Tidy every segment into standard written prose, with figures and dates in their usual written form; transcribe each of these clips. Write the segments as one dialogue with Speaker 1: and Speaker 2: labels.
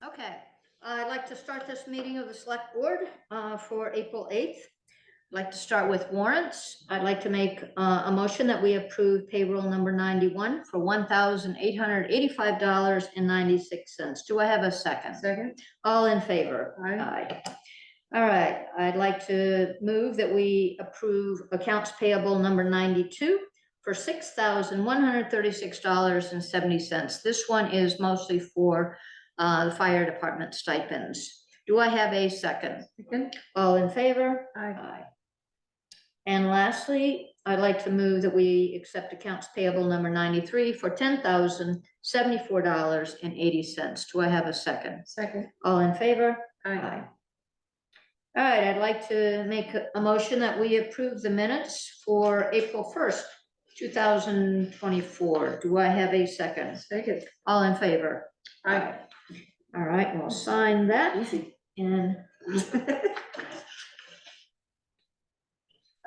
Speaker 1: Okay, I'd like to start this meeting of the select board for April 8th. I'd like to start with warrants. I'd like to make a motion that we approve payroll number 91 for $1,885.96. Do I have a second?
Speaker 2: Second.
Speaker 1: All in favor?
Speaker 2: Aye.
Speaker 1: All right, I'd like to move that we approve accounts payable number 92 for $6,136.70. This one is mostly for the fire department stipends. Do I have a second?
Speaker 2: Second.
Speaker 1: All in favor?
Speaker 2: Aye.
Speaker 1: And lastly, I'd like to move that we accept accounts payable number 93 for $10,074.80. Do I have a second?
Speaker 2: Second.
Speaker 1: All in favor?
Speaker 2: Aye.
Speaker 1: All right, I'd like to make a motion that we approve the minutes for April 1st, 2024. Do I have a second?
Speaker 2: Second.
Speaker 1: All in favor?
Speaker 2: Aye.
Speaker 1: All right, we'll sign that
Speaker 2: Easy.
Speaker 1: and.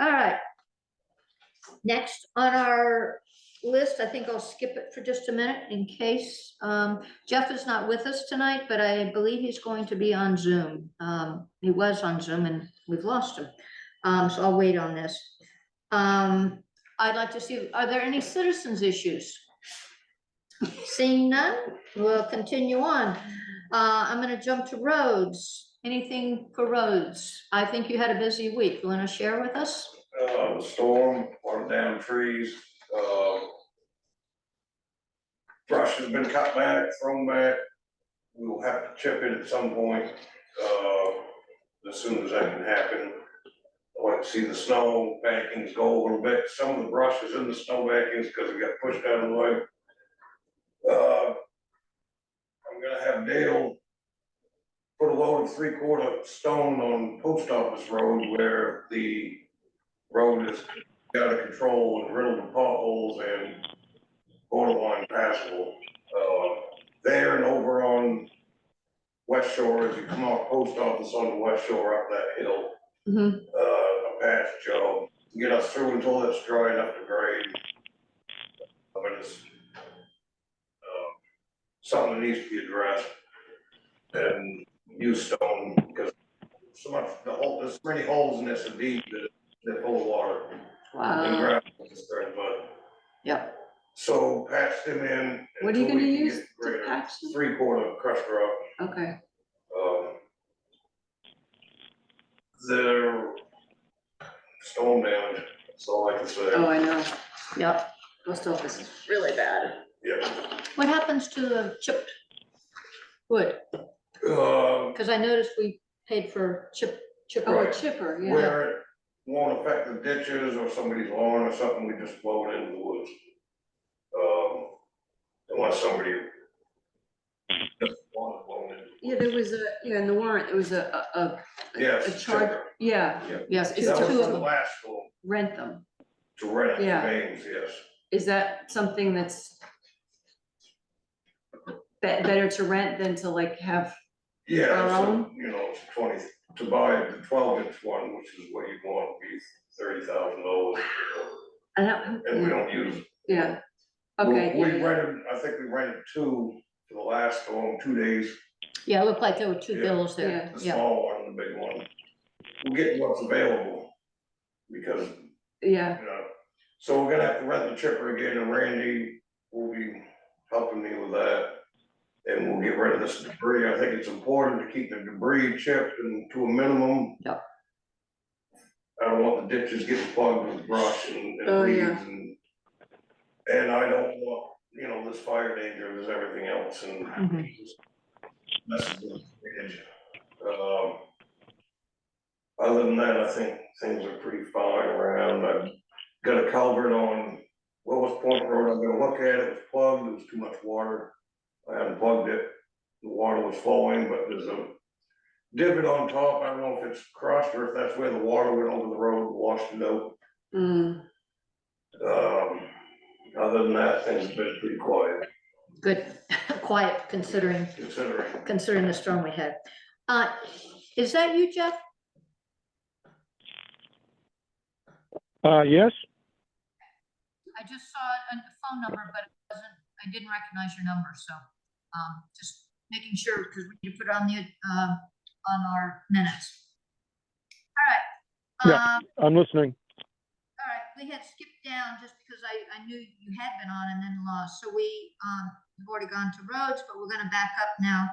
Speaker 1: All right. Next on our list, I think I'll skip it for just a minute in case, Jeff is not with us tonight, but I believe he's going to be on Zoom. He was on Zoom and we've lost him. So I'll wait on this. I'd like to see, are there any citizens issues? Seeing none, we'll continue on. I'm gonna jump to roads. Anything for roads? I think you had a busy week. You wanna share with us?
Speaker 3: The storm, one down trees, brush has been cut back, thrown back. We will have to chip it at some point, as soon as that can happen. I like to see the snow bankings go a little bit. Some of the brush is in the snow bankings because it got pushed out of the way. I'm gonna have Dale put a load of 3/4 stone on Post Office Road where the road is out of control and riddled with potholes and borderline passable. There and over on West Shore, as you come off Post Office on the West Shore up that hill, a patch job to get us through until it's dry enough to grade. But it's something that needs to be addressed and use stone because so much there's so many holes in this indeed that they're full of water.
Speaker 1: Wow.
Speaker 3: And gravel is very mud.
Speaker 1: Yep.
Speaker 3: So patch them in.
Speaker 2: What are you
Speaker 3: until
Speaker 2: gonna
Speaker 3: we can
Speaker 2: use
Speaker 3: get
Speaker 2: to
Speaker 3: greater.
Speaker 2: patch them?
Speaker 3: 3/4 crushed rock.
Speaker 2: Okay.
Speaker 3: They're storm damage, that's all I can say.
Speaker 2: Oh, I know.
Speaker 1: Yep.
Speaker 2: Post office is really bad.
Speaker 3: Yeah.
Speaker 1: What happens to the chipped wood? Because I noticed we paid for chipper.
Speaker 2: Oh, a
Speaker 3: Right.
Speaker 2: chipper, yeah.
Speaker 3: Where it won't affect the ditches or somebody's lawn or something, we just blow it into the woods. Unless somebody just want it blown in.
Speaker 2: Yeah, there was in the warrant, there was
Speaker 3: Yes.
Speaker 2: a charge, yeah,
Speaker 3: Yeah.
Speaker 1: Yes,
Speaker 2: It's
Speaker 3: That
Speaker 2: two
Speaker 3: was
Speaker 2: of
Speaker 3: from the
Speaker 2: them.
Speaker 3: last storm,
Speaker 2: rent them.
Speaker 3: to rent
Speaker 2: Yeah.
Speaker 3: names, yes.
Speaker 2: Is that something that's better to rent than to like have,
Speaker 3: Yeah,
Speaker 2: Our
Speaker 3: so,
Speaker 2: own?
Speaker 3: you know, it's 20, to buy the 12-inch one, which is what you want, would be $30,000.
Speaker 2: I don't,
Speaker 3: And we don't use it.
Speaker 2: yeah, okay.
Speaker 3: We
Speaker 2: yeah.
Speaker 3: rented, I think we rented 2 for the last storm, 2 days,
Speaker 1: Yeah, it looked like there were two
Speaker 3: Yeah.
Speaker 1: bills there.
Speaker 3: the
Speaker 1: Yeah.
Speaker 3: small one and the big one. We're getting what's available, because,
Speaker 2: Yeah,
Speaker 3: you know, so we're gonna have to rent the chipper again, and Randy will be helping me with that. And we'll get rid of this debris. I think it's important to keep the debris chipped and to a minimum.
Speaker 1: Yep.
Speaker 3: I don't want the ditches getting plugged with brush and
Speaker 2: Oh,
Speaker 3: weeds
Speaker 2: yeah.
Speaker 3: and I don't want, you know, this fire danger, there's everything else and
Speaker 1: Mhm.
Speaker 3: just messes with the drainage. Other than that, I think things are pretty fine around. I've got a culvert on Willis Point Road. I'm gonna look at it. It was plugged. There was too much water. I haven't plugged it. The water was flowing, but there's a divot on top. I don't know if it's crushed or if that's where the water went over the road, and washed it out. Other than that, things have been pretty quiet,
Speaker 1: Good, quiet considering the storm we had. Is that you, Jeff?
Speaker 4: Yes,
Speaker 1: I just saw a phone number, but it wasn't, I didn't recognize your number, so, just making sure, because we need to put it on our minutes. All right.
Speaker 4: Yeah. I'm listening.
Speaker 1: All right, we had skipped down just because I knew you had been on and then lost. So we've already gone to roads, but we're gonna back up now.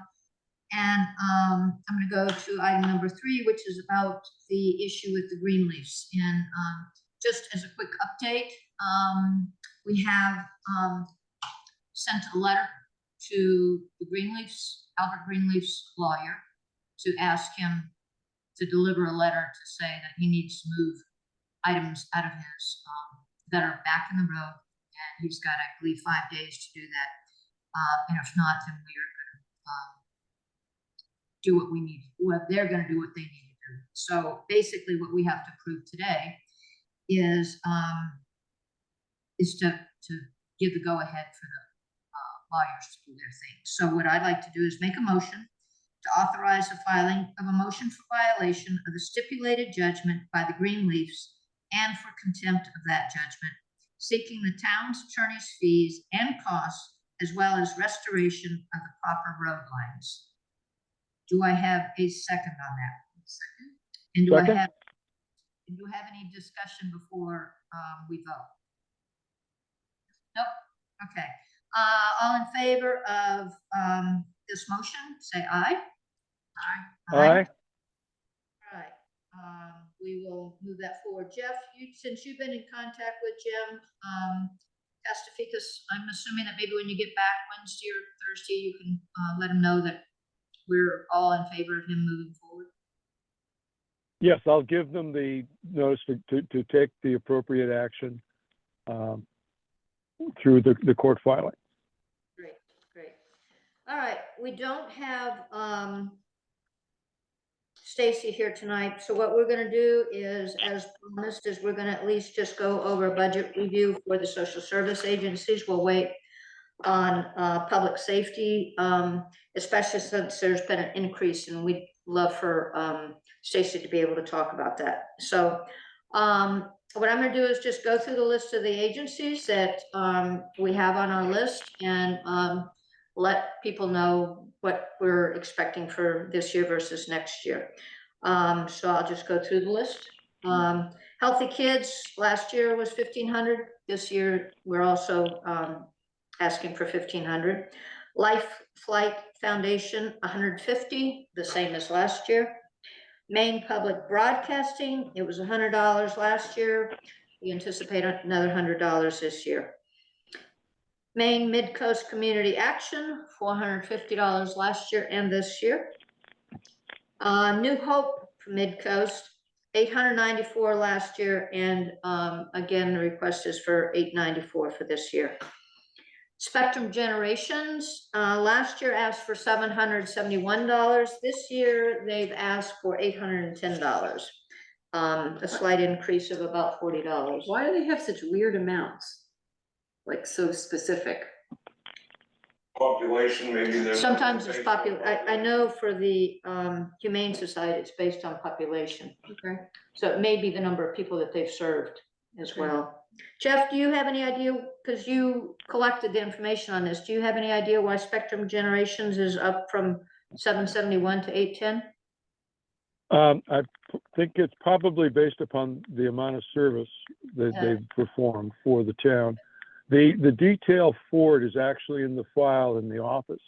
Speaker 1: And I'm gonna go to item number 3, which is about the issue with the green leafs. And just as a quick update, we have sent a letter to the Greenleafs, Albert Greenleaf's lawyer, to ask him to deliver a letter to say that he needs to move items out of his that are back in the road, and he's got, I believe, 5 days to do that. And if not, then we are going to do what we need. What they're going to do what they need to do. So basically, what we have to prove today is to give the go ahead for the lawyers to do their thing. So what I'd like to do is make a motion to authorize the filing of a motion for violation of the stipulated judgment by the Greenleafs and for contempt of that judgment, seeking the town's attorney's fees and costs, as well as restoration of the proper road lines. Do I have a second on that? Second. And do
Speaker 4: Second.
Speaker 1: do you have any discussion before we vote? Nope. Okay. All in favor of this motion, say aye. Aye.
Speaker 4: Aye.
Speaker 1: All right. We will move that forward. Jeff, since you've been in contact with Jim, Castaficus, I'm assuming that maybe when you get back Wednesday or Thursday, you can let him know that we're all in favor of him moving forward.
Speaker 4: Yes, I'll give them the notice to take the appropriate action through the court filing.
Speaker 1: Great, great. All right, we don't have Stacy here tonight, so what we're going to do is, as promised, is we're going to at least just go over a budget review for the social service agencies. We'll wait on public safety, especially since there's been an increase, and we'd love for Stacy to be able to talk about that. So what I'm going to do is just go through the list of the agencies that we have on our list and let people know what we're expecting for this year versus next year. So I'll just go through the list. Healthy Kids last year was 1,500. This year we're also asking for 1,500. Life Flight Foundation 150, the same as last year. Maine Public Broadcasting, it was $100 last year. We anticipate another $100 this year. Maine Mid-Coast Community Action, $450 last year and this year. New Hope for Mid-Coast, $894 last year, and again, the request is for $894 for this year. Spectrum Generations, last year asked for $771. This year, they've asked for $810. A slight increase of about $40.
Speaker 2: Why do they have such weird amounts? Like so specific?
Speaker 3: Population, maybe there's.
Speaker 1: Sometimes it's I know for the Humane Society, it's based on population.
Speaker 2: Okay.
Speaker 1: So it may be the number of people that they've served as well. Jeff, do you have any idea, because you collected the information on this, do you have any idea why Spectrum Generations is up from 771 to 810?
Speaker 4: I think it's probably based upon the amount of service that they've performed for the town. The detail for it is actually in the file in the office.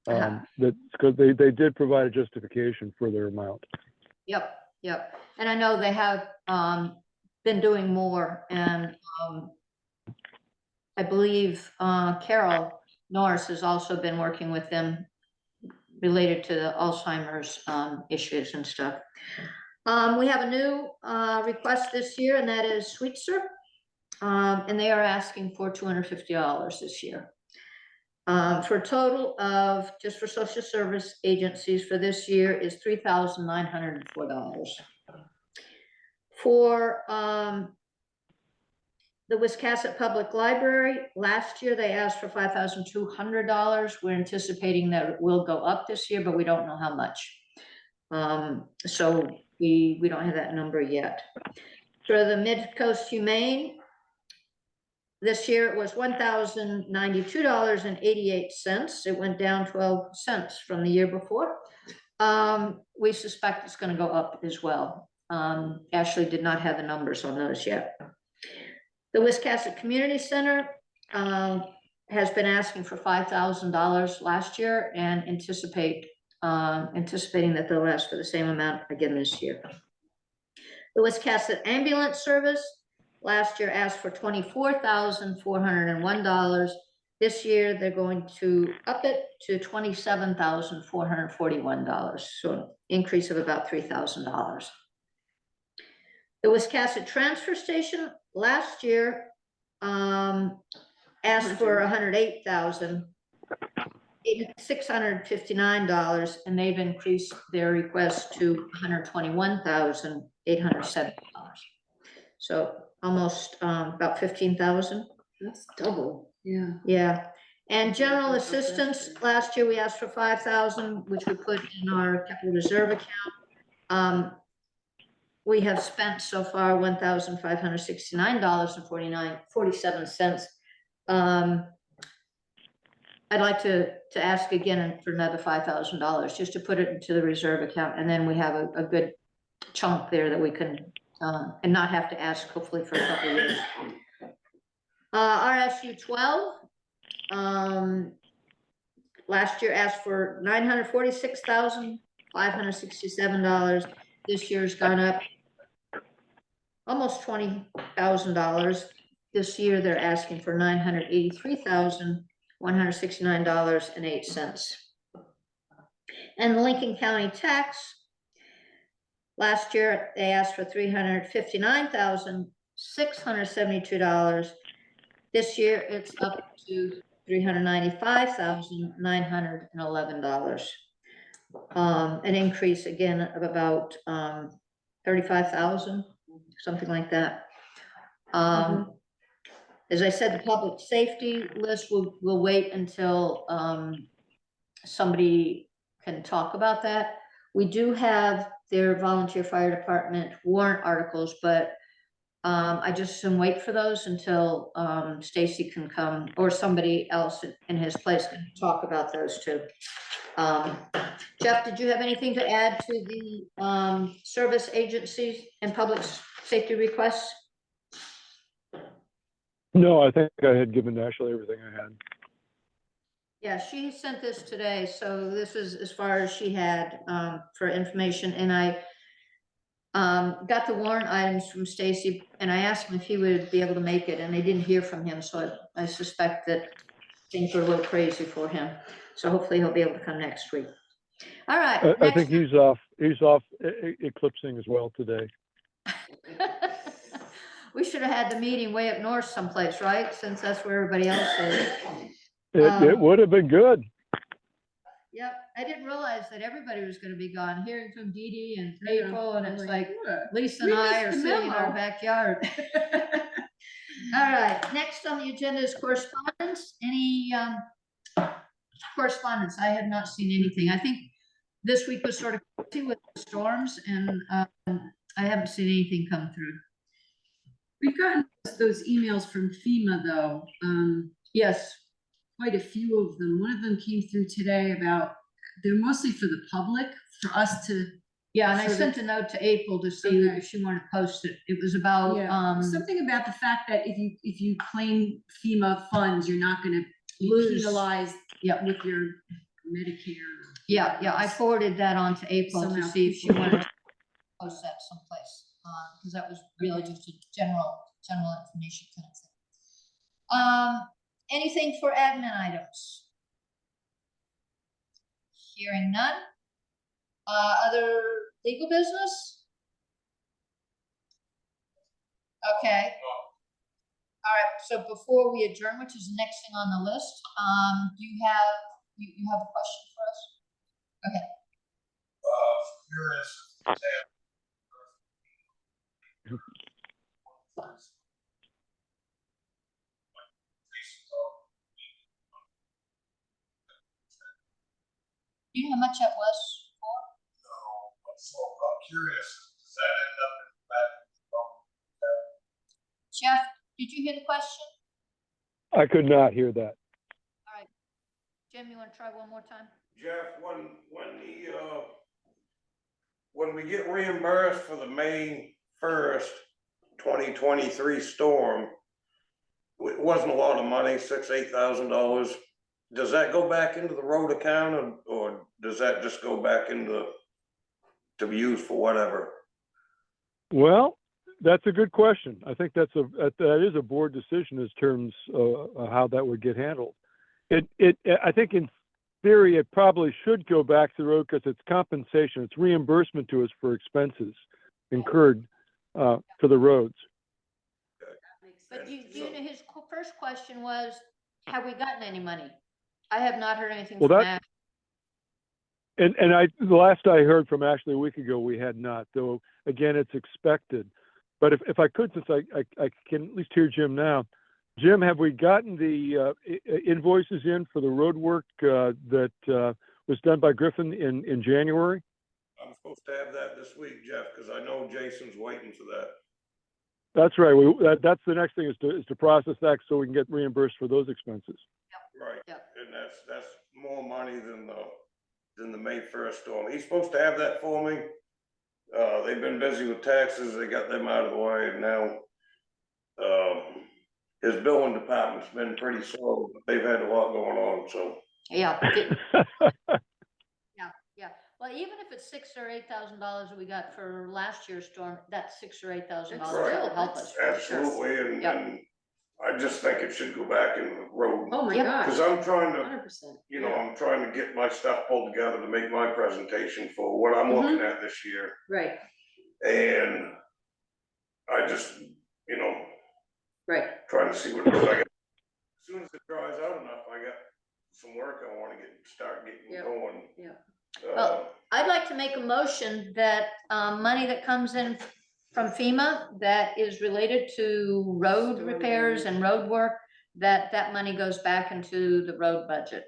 Speaker 4: That's because they did provide a justification for their amount.
Speaker 1: Yep. And I know they have been doing more, and I believe Carol Norris has also been working with them related to the Alzheimer's issues and stuff. We have a new request this year, and that is Sweetser, and they are asking for $250 this year. For a total of, just for social service agencies for this year, is $3,904. For the Wiscasset Public Library, last year they asked for $5,200. We're anticipating that it will go up this year, but we don't know how much. So we don't have that number yet. For the Mid-Coast Humane, This year it was $1,092.88. It went down 12 cents from the year before. We suspect it's gonna go up as well. Ashley did not have the numbers on those yet. The Wiscasset Community Center, has been asking for $5,000 last year and anticipating that they'll ask for the same amount again this year. The Wiscasset Ambulance Service last year asked for $24,401. This year, they're going to up it to $27,441, so an increase of about $3,000. The Wiscasset Transfer Station last year asked for $108,659, and they've increased their request to $121,870. So almost about 15,000.
Speaker 2: That's double, yeah.
Speaker 1: Yeah, and general assistance, last year we asked for 5,000, which we put in our capital reserve account. We have spent so far $1,569.47. I'd like to ask again for another $5,000, just to put it into the reserve account, and then we have a good chunk there that we can, and not have to ask hopefully for a couple of years. RSU 12, last year asked for $946,567. This year's gone up almost $20,000. This year they're asking for $983,169.08. And the Lincoln County tax, last year they asked for $359,672. This year it's up to $395,911. An increase again of about 35,000, something like that. As I said, the public safety list will wait until somebody can talk about that. We do have their volunteer fire department warrant articles, but I just wait for those until Stacy can come, or somebody else in his place can talk about those too. Jeff, did you have anything to add to the service agencies and public safety requests?
Speaker 4: No, I think I had given Ashley everything I had.
Speaker 1: Yeah, she sent this today, so this is as far as she had for information, and I got the warrant items from Stacy, and I asked him if he would be able to make it, and I didn't hear from him, so I suspect that things are a little crazy for him. So hopefully he'll be able to come next week. All right.
Speaker 4: I think he's off eclipsing as well today.
Speaker 1: We should have had the meeting way up north someplace, right? Since that's where everybody else is.
Speaker 4: It would have been good.
Speaker 1: Yep, I didn't realize that everybody was gonna be gone, hearing from Dee Dee and April, and it's like Lisa and I are sitting in our backyard. All right, next on the agenda is correspondence. Any correspondence? I have not seen anything. I think this week was sort of crazy with the storms, and I haven't seen anything come through.
Speaker 2: We've gotten those emails from FEMA though.
Speaker 1: Yes.
Speaker 2: Quite a few of them. One of them came through today about, they're mostly for the public, for us to.
Speaker 1: Yeah, and I
Speaker 2: sort of-
Speaker 1: sent a note to April to see
Speaker 2: Okay.
Speaker 1: if she wanted to post it. It was about,
Speaker 2: Something about the fact that if you claim FEMA funds, you're not gonna be
Speaker 1: Lose.
Speaker 2: penalized
Speaker 1: yeah,
Speaker 2: with your Medicare.
Speaker 1: yeah, I forwarded that on to April to
Speaker 2: Somehow
Speaker 1: see if she
Speaker 2: people-
Speaker 1: wanted to post that someplace, because that was really just a general information kind of thing. Anything for admin items? Hearing none. Other legal business? Okay. All right, so before we adjourn, which is the next thing on the list, do you have a question for us? Okay.
Speaker 3: Curious.
Speaker 1: Do you know how much that was for?
Speaker 3: No, so I'm curious, does that end up in the back?
Speaker 1: Jeff, did you hear the question?
Speaker 4: I could not hear that.
Speaker 1: Jim, you wanna try one more time?
Speaker 3: Jeff, when we get reimbursed for the May 1st, 2023 storm, it wasn't a lot of money, $8,000. Does that go back into the road account or does that just go back to be used for whatever?
Speaker 4: Well, that's a good question. I think that is a board decision in terms of how that would get handled. I think in theory, it probably should go back to the road because it's compensation. It's reimbursement to us for expenses incurred for the roads.
Speaker 1: But you know, his first question was, have we gotten any money? I have not heard anything
Speaker 4: Well,
Speaker 1: from
Speaker 4: that-
Speaker 1: Ash.
Speaker 4: And the last I heard from Ashley a week ago, we had not, though, again, it's expected. But if I could, since I can at least hear Jim now. Jim, have we gotten the invoices in for the road work that was done by Griffin in January?
Speaker 3: I'm supposed to have that this week, Jeff, because I know Jason's waiting for that.
Speaker 4: That's right. That's the next thing is to process that so we can get reimbursed for those expenses.
Speaker 3: Right,
Speaker 1: Yep.
Speaker 3: and that's more money than the May 1st storm. He's supposed to have that for me. They've been busy with taxes, they got them out of the way, and now, his billing department's been pretty slow, but they've had a lot going on, so.
Speaker 1: Yeah, yeah. Well, even if it's $6,000 or $8,000 that we got for last year's storm, that's $6,000 or $8,000
Speaker 3: Right.
Speaker 1: will help us. for sure.
Speaker 3: Absolutely,
Speaker 1: Yep.
Speaker 3: and I just think it should go back in the road.
Speaker 2: Oh, my
Speaker 1: Yep.
Speaker 2: gosh.
Speaker 3: Cause I'm trying to,
Speaker 2: 100%.
Speaker 3: you know, I'm trying to get my stuff pulled together to make my presentation for what I'm looking at this year.
Speaker 2: Right,
Speaker 3: And I just, you know,
Speaker 2: right.
Speaker 3: trying to see what, cause I got, as soon as it dries out enough, I got some work I wanna start getting
Speaker 2: Yep.
Speaker 3: going.
Speaker 2: Yep.
Speaker 1: Well, I'd like to make a motion that money that comes in from FEMA that is related to road repairs and road work, that money goes back into the road budget.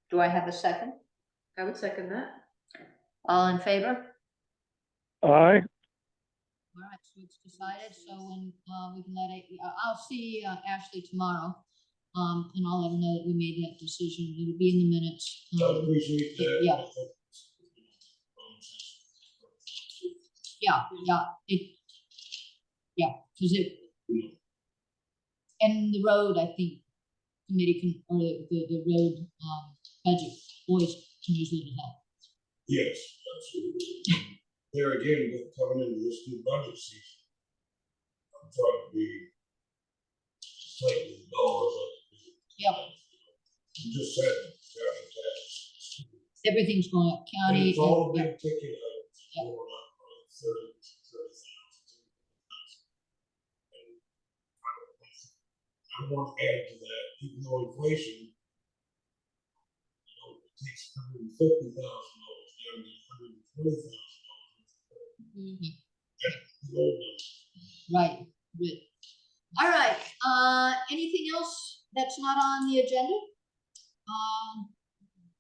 Speaker 1: Do I have a second?
Speaker 2: I would second that.
Speaker 1: All in favor?
Speaker 4: Aye.
Speaker 1: All right, so it's decided, so when, we can let it, I'll see Ashley tomorrow. And I'll let her know that we made that decision, it'll be in the minutes.
Speaker 3: appreciate
Speaker 1: Yeah. Yeah, cause and the road, I think, committee can, or the road, budget always can use a little help.
Speaker 5: Yes, absolutely. There again, we're coming into this new budget season. I'm trying to be tight with dollars up.
Speaker 1: Yep.
Speaker 5: You just said, county tax.
Speaker 1: Everything's going up,
Speaker 5: And
Speaker 1: county,
Speaker 5: it's all
Speaker 1: yeah,
Speaker 5: big ticket items
Speaker 1: Yep.
Speaker 5: going up by 30,000. I want to add to that, even though inflation, you know, it takes $150,000 down to $120,000.
Speaker 1: mhm,
Speaker 5: Low
Speaker 1: right, good. All right, anything else that's not on the agenda?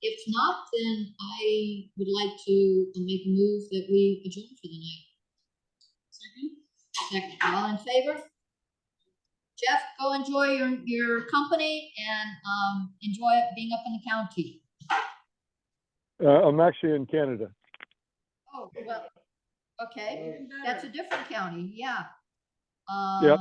Speaker 1: If not, then I would like to make a move that we adjourn for the night. Second, all in favor? Jeff, go enjoy your company and enjoy being up in the county.
Speaker 4: I'm actually in Canada.
Speaker 1: Oh, well, okay, that's a different county, yeah.
Speaker 4: Yep.